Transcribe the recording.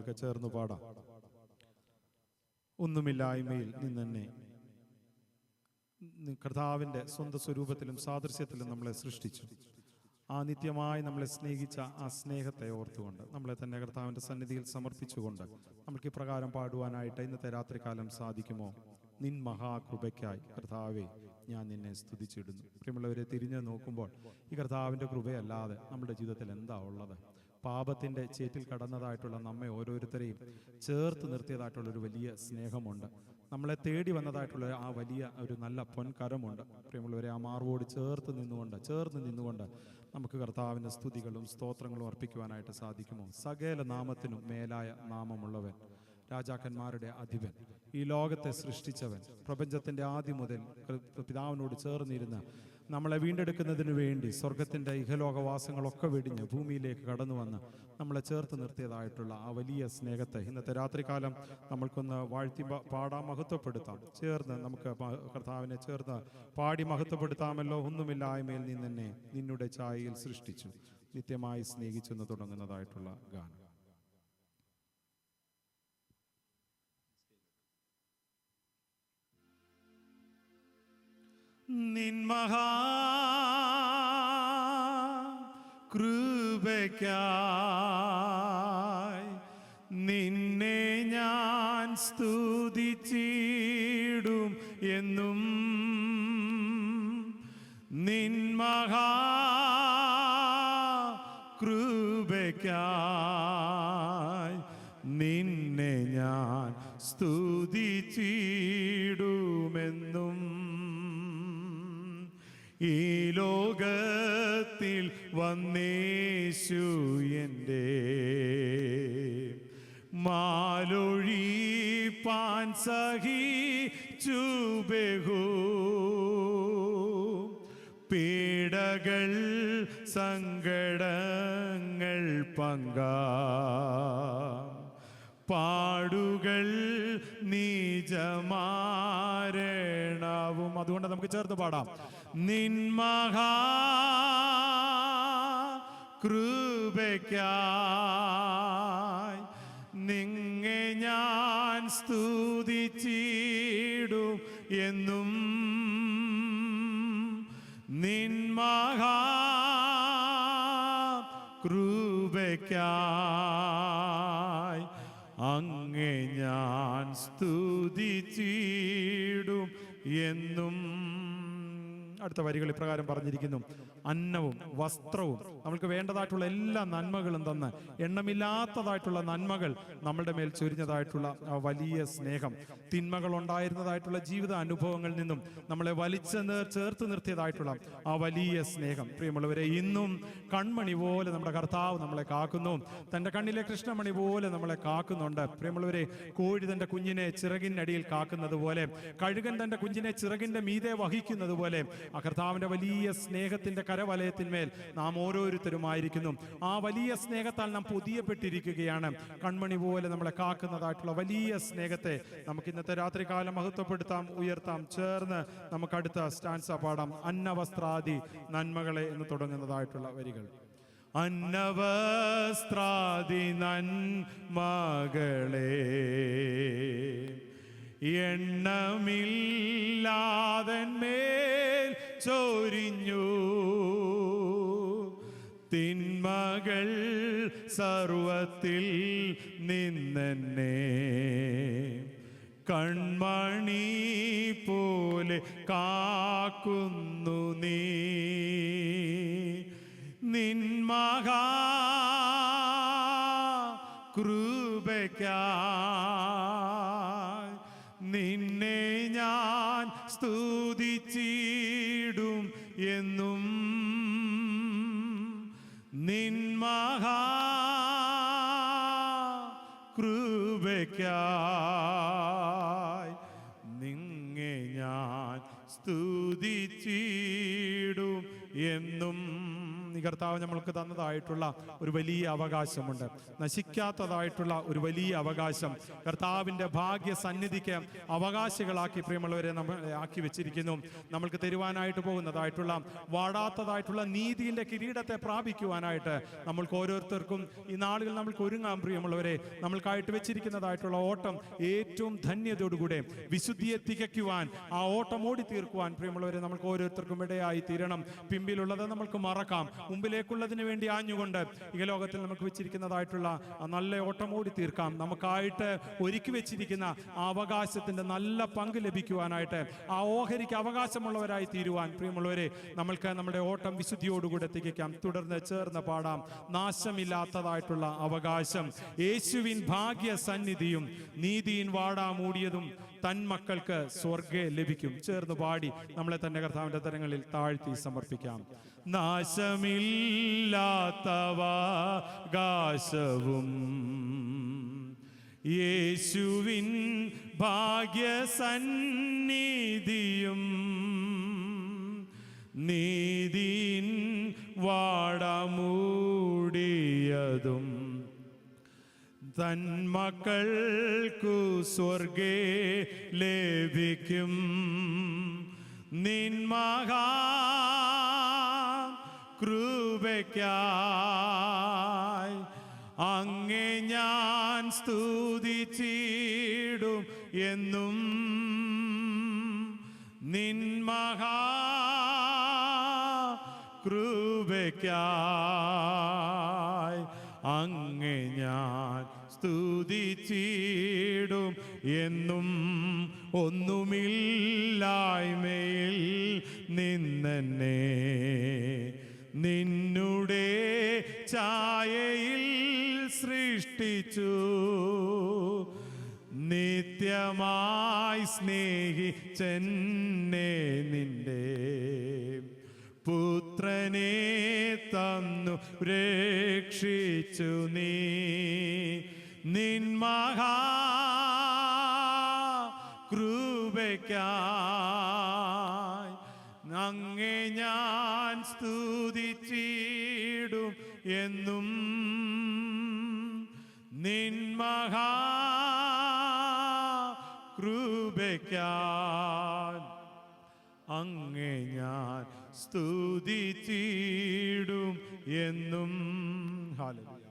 നമുക്ക് ചേർന്ന് പാടാം. ഒന്നുമില്ലായ്മയിൽ നിന്നെ കർത്താവിൻ്റെ സ്വന്തം സ്വരൂപത്തിലും സാദൃശ്യത്തിലും നമ്മളെ സൃഷ്ടിച്ചു. ആ നിത്യമായി നമ്മളെ സ്നേഹിച്ച ആ സ്നേഹത്തെ ഓർത്തുകൊണ്ട് നമ്മളെ തന്നെ കർത്താവിൻ്റെ സന്നിധിയിൽ സമർപ്പിച്ചുകൊണ്ട് നമുക്ക് ഇപ്രകാരം പാടുവാനായിട്ട് ഇന്നത്തെ രാത്രികാലം സാധിക്കുമോ? നിൻ മഹാകൃപയ്ക്കായി കർത്താവേ ഞാൻ നിന്നെ സ്തുതിച്ചിടുന്നു. പ്രിയമുള്ളവരെ, തിരിഞ്ഞു നോക്കുമ്പോൾ ഈ കർത്താവിൻ്റെ കൃപയല്ലാതെ നമ്മുടെ ജീവിതത്തിൽ എന്താ ഉള്ളത്? പാപത്തിൻ്റെ ചേറ്റിൽ കടന്നതായിട്ടുള്ള നമ്മെ ഓരോരുത്തരെയും ചേർത്ത് നിർത്തിയതായിട്ടുള്ളൊരു വലിയ സ്നേഹമുണ്ട്. നമ്മളെ തേടി വന്നതായിട്ടുള്ള ആ വലിയ ഒരു നല്ല പൊൻകരമുണ്ട്. പ്രിയമുള്ളവരെ, ആ മാർവോട് ചേർന്ന് നിന്നുകൊണ്ട് നമുക്ക് കർത്താവിൻ്റെ സ്തുതികളും സ്തോത്രങ്ങളും അർപ്പിക്കുവാനായിട്ട് സാധിക്കുമോ? സകല നാമത്തിനും മേലായ നാമമുള്ളവൻ, രാജാക്കന്മാരുടെ അധിപൻ, ഈ ലോകത്തെ സൃഷ്ടിച്ചവൻ, പ്രപഞ്ചത്തിൻ്റെ ആദ്യം മുതൽ പിതാവിനോട് ചേർന്നിരുന്ന് നമ്മളെ വീണ്ടെടുക്കുന്നതിന് വേണ്ടി സ്വർഗത്തിൻ്റെ ഇഹലോകവാസങ്ങളൊക്കെ വെടിഞ്ഞ് ഭൂമിയിലേക്ക് കടന്നു വന്ന് നമ്മളെ ചേർത്ത് നിർത്തിയതായിട്ടുള്ള ആ വലിയ സ്നേഹത്തെ ഇന്നത്തെ രാത്രികാലം നമ്മൾക്കൊന്ന് വാഴ്ത്തി പാടാൻ മഹത്വപ്പെടുത്താം. ചേർന്ന് നമുക്ക് കർത്താവിനെ ചേർന്ന് പാടി മഹത്വപ്പെടുത്താമല്ലോ. ഒന്നുമില്ലായ്മയിൽ നിന്നെ നിന്നുടെ ഛായയിൽ സൃഷ്ടിച്ചു, നിത്യമായി സ്നേഹിച്ചെന്ന് തുടങ്ങുന്നതായിട്ടുള്ള ഗാനം. നിൻ മഹാകൃപയ്ക്കായി നിന്നെ ഞാൻ സ്തുതിച്ചിടും എന്നും. നിൻ മഹാകൃപയ്ക്കായി നിന്നെ ഞാൻ സ്തുതിച്ചിടുമെന്നും. ഈ ലോകത്തിൽ വന്നേശു എൻ്റെ മാലൊഴിപ്പാൻ സഹിച്ചു ബഹു പീഡകൾ സങ്കടങ്ങൾ പാടുകൾ നീജമാരണവും. അതുകൊണ്ട് നമുക്ക് ചേർത്ത് പാടാം. നിൻ മഹാകൃപയ്ക്കായി നിന്നെ ഞാൻ സ്തുതിച്ചിടും എന്നും. നിൻ മഹാകൃപയ്ക്കായി അങ്ങേ ഞാൻ സ്തുതിച്ചിടും എന്നും. അടുത്ത വരികൾ ഇപ്രകാരം പറഞ്ഞിരിക്കുന്നു. അന്നവും വസ്ത്രവും നമ്മൾക്ക് വേണ്ടതായിട്ടുള്ള എല്ലാ നന്മകളും തന്ന് എണ്ണമില്ലാത്തതായിട്ടുള്ള നന്മകൾ നമ്മളുടെ മേൽ ചൊരിഞ്ഞതായിട്ടുള്ള ആ വലിയ സ്നേഹം, തിന്മകൾ ഉണ്ടായിരുന്നതായിട്ടുള്ള ജീവിത അനുഭവങ്ങളിൽ നിന്നും നമ്മളെ ചേർത്ത് നിർത്തിയതായിട്ടുള്ള ആ വലിയ സ്നേഹം. പ്രിയമുള്ളവരെ, ഇന്നും കൺമണി പോലെ നമ്മുടെ കർത്താവ് നമ്മളെ കാക്കുന്നു. തൻ്റെ കണ്ണിലെ കൃഷ്ണമണി പോലെ നമ്മളെ കാക്കുന്നുണ്ട്. പ്രിയമുള്ളവരെ, കോഴി തൻ്റെ കുഞ്ഞിനെ ചിറകിനടിയിൽ കാക്കുന്നത് പോലെ, കഴുകൻ തൻ്റെ കുഞ്ഞിനെ ചിറകിൻ്റെ മീതെ വഹിക്കുന്നത് പോലെ ആ കർത്താവിൻ്റെ വലിയ സ്നേഹത്തിൻ്റെ കരവലയത്തിന്മേൽ നാം ഓരോരുത്തരുമായിരിക്കുന്നു. ആ വലിയ സ്നേഹത്താൽ നാം പൊതിയപ്പെട്ടിരിക്കുകയാണ്. കൺമണി പോലെ നമ്മളെ കാക്കുന്നതായിട്ടുള്ള വലിയ സ്നേഹത്തെ നമുക്ക് ഇന്നത്തെ രാത്രികാലം മഹത്വപ്പെടുത്താം, ഉയർത്താം. ചേർന്ന് നമുക്ക് അടുത്ത സ്റ്റാൻസ പാടാം. അന്നവസ്ത്രാദി നന്മകളെ എന്ന് തുടങ്ങുന്നതായിട്ടുള്ള വരികൾ. അന്നവസ്ത്രാദി നന്മകളെ എണ്ണമില്ലാതന്മേൽ ചൊരിഞ്ഞു, തിന്മകൾ സർവത്തിൽ നിന്നെന്നെ കൺമണി പോലെ കാക്കുന്നു നീ. നിൻ മഹാകൃപയ്ക്കായി നിന്നെ ഞാൻ സ്തുതിച്ചിടും എന്നും. നിൻ മഹാകൃപയ്ക്കായി നിന്നെ ഞാൻ സ്തുതിച്ചിടും എന്നും. ഈ കർത്താവ് നമ്മൾക്ക് തന്നതായിട്ടുള്ള ഒരു വലിയ അവകാശമുണ്ട്. നശിക്കാത്തതായിട്ടുള്ള ഒരു വലിയ അവകാശം കർത്താവിൻ്റെ ഭാഗ്യ സന്നിധിക്ക് അവകാശികളാക്കി പ്രിയമുള്ളവരെ നമ്മളെ ആക്കി വെച്ചിരിക്കുന്നു. നമ്മൾക്ക് തരുവാനായിട്ട് പോകുന്നതായിട്ടുള്ള വാടാത്തതായിട്ടുള്ള നീതിയുടെ കിരീടത്തെ പ്രാപിക്കുവാനായിട്ട് നമ്മൾക്ക് ഓരോരുത്തർക്കും ഈ നാളുകൾ നമ്മൾക്ക് ഒരുങ്ങാം. പ്രിയമുള്ളവരെ, നമ്മൾക്കായിട്ട് വെച്ചിരിക്കുന്നതായിട്ടുള്ള ഓട്ടം ഏറ്റവും ധന്യതയോടുകൂടെ വിശുദ്ധിയെ തികയ്ക്കുവാൻ, ആ ഓട്ടം ഓടി തീർക്കുവാൻ പ്രിയമുള്ളവരെ നമ്മൾക്ക് ഓരോരുത്തർക്കും ഇടയായി തീരണം. പിമ്പിലുള്ളത് നമ്മൾക്ക് മറക്കാം, മുമ്പിലേക്കുള്ളതിന് വേണ്ടി ആഞ്ഞുകൊണ്ട് ഈ ലോകത്തിൽ നമുക്ക് വെച്ചിരിക്കുന്നതായിട്ടുള്ള ആ നല്ല ഓട്ടം ഓടി തീർക്കാം. നമുക്കായിട്ട് ഒരുക്കി വെച്ചിരിക്കുന്ന ആ അവകാശത്തിന്റെ നല്ല പങ്ക് ലഭിക്കുവാനായിട്ട്, ആ ഓഹരിക്ക് അവകാശമുള്ളവരായി തീരുവാൻ പ്രിയമുള്ളവരെ നമ്മൾക്ക് നമ്മുടെ ഓട്ടം വിശുദ്ധിയോടുകൂടെ തികയ്ക്കാം. തുടർന്ന് ചേർന്ന് പാടാം, നാശമില്ലാത്തതായിട്ടുള്ള അവകാശം, യേശുവിൻ ഭാഗ്യ സന്നിധിയും നീതിയിൻ വാടാ മൂടിയതും തന്മക്കൾക്ക് സ്വർഗ്ഗേ ലഭിക്കും. ചേർന്ന് പാടി നമ്മളെ തന്നെ കർത്താവിന്റെ തരങ്ങളിൽ താഴ്ത്തി സമർപ്പിക്കാം. നാശമില്ലാത്തവകാശവും യേശുവിൻ ഭാഗ്യസന്നിധിയും നീതിൻ വാടമൂടിയതും തന്മക്കൾക്കു സ്വർഗ്ഗേ ലഭിക്കും. നിൻ മഹാ കൃപയ്ക്കായി അങ്ങേ ഞാൻ സ്തുതിച്ചിടും എന്നും. നിൻ മഹാ കൃപയ്ക്കായി അങ്ങേ ഞാൻ സ്തുതിച്ചിടും എന്നും. ഒന്നുമില്ലായ്മയിൽ നിന്നെ നിന്നുടെ ഛായയിൽ സൃഷ്ടിച്ചു, നിത്യമായി സ്നേഹിച്ചെന്നെ നിന്റെ പുത്രനെ തന്നു രക്ഷിച്ചു നീ. നിൻ മഹാ കൃപയ്ക്കായി അങ്ങേ ഞാൻ സ്തുതിച്ചിടും എന്നും. നിൻ മഹാ കൃപയ്ക്കായി അങ്ങേ ഞാൻ സ്തുതിച്ചിടും എന്നും. ഹല്ലേലൂയ.